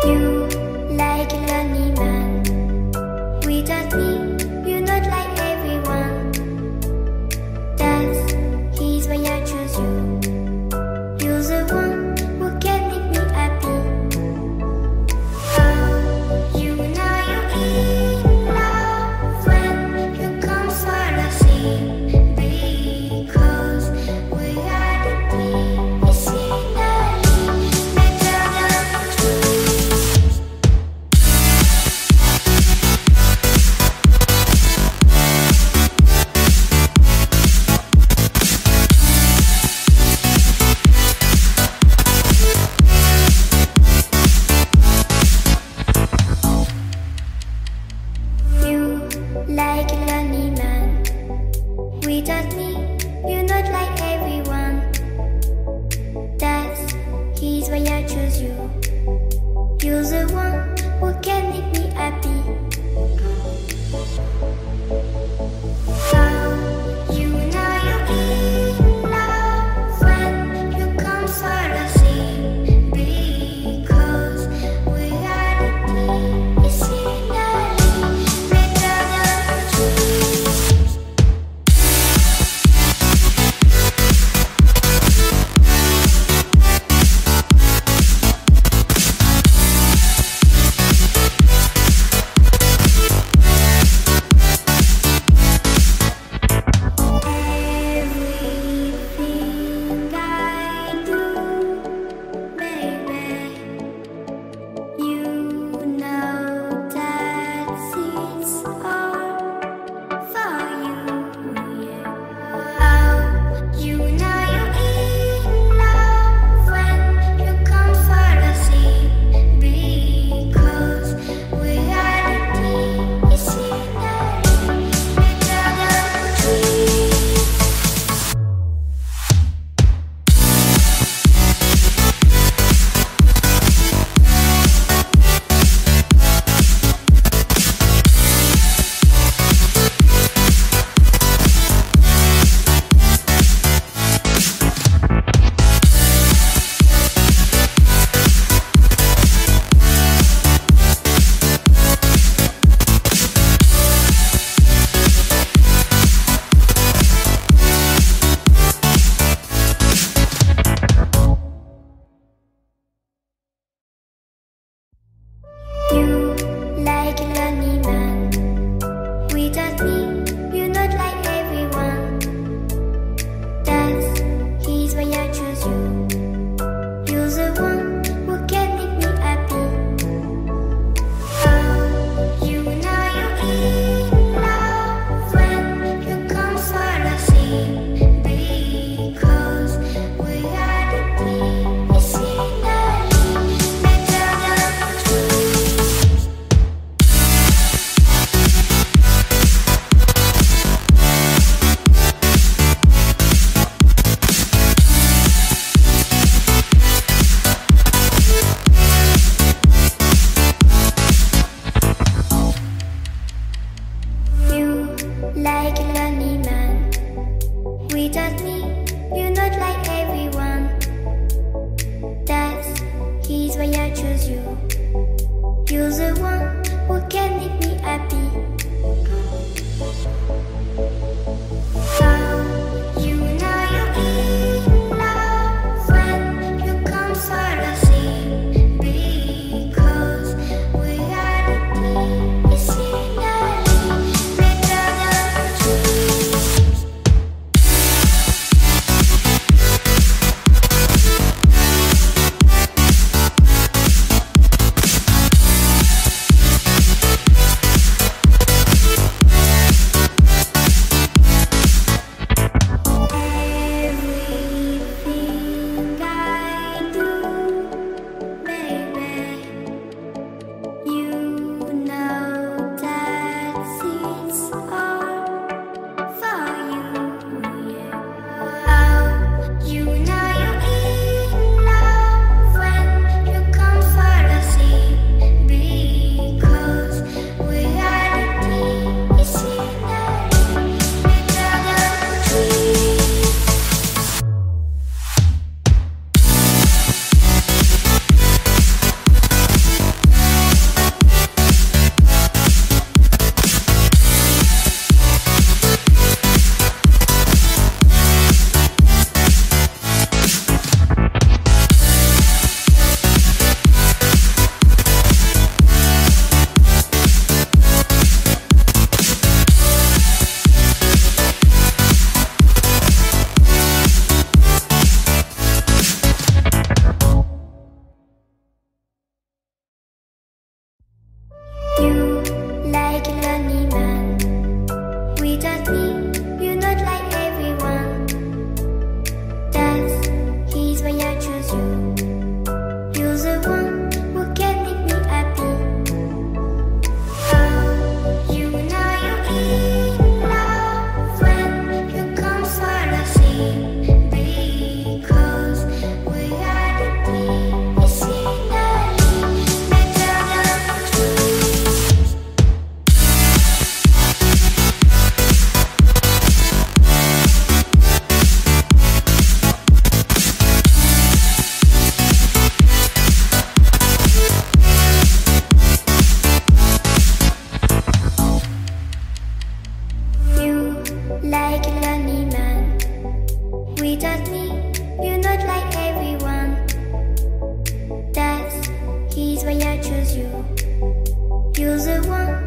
You like a lonely man. Without me, you're not like everyone. That's his why I choose you. You're the one who can make me happy. Oh, you know you're in love when you come for the sea. Because reality is finally better than truth. You like a lonely man. Without me, you're not like everyone. That's his why I choose you. You're the one who can make me happy. Oh, you know you're in love when you come for the sea. Because reality is finally better than truth. Everything I do, baby, you know that it's all for you, yeah. Oh, you know you're in love when you come for the sea. Because reality is finally better than truth. You like a lonely man. Without me, you're not like everyone. That's his why I choose you. You're the one who can make me happy. Oh, you know you're in love when you come for the sea. Because reality is finally better than truth. You like a lonely man. Without me, you're not like everyone. That's his why I choose you. You're the one who can make me happy. Oh, you know you're in love when you come for the sea. Because reality is finally better than truth. You like a lonely man. Without me, you're not like everyone. That's he's why I choose you. You're the one who can make me happy. Oh, you know you're in love when you come for the sea. Because reality is finally better than truth. You like a lonely man. Without me, you're not like everyone. That's he's why I choose you. You're the one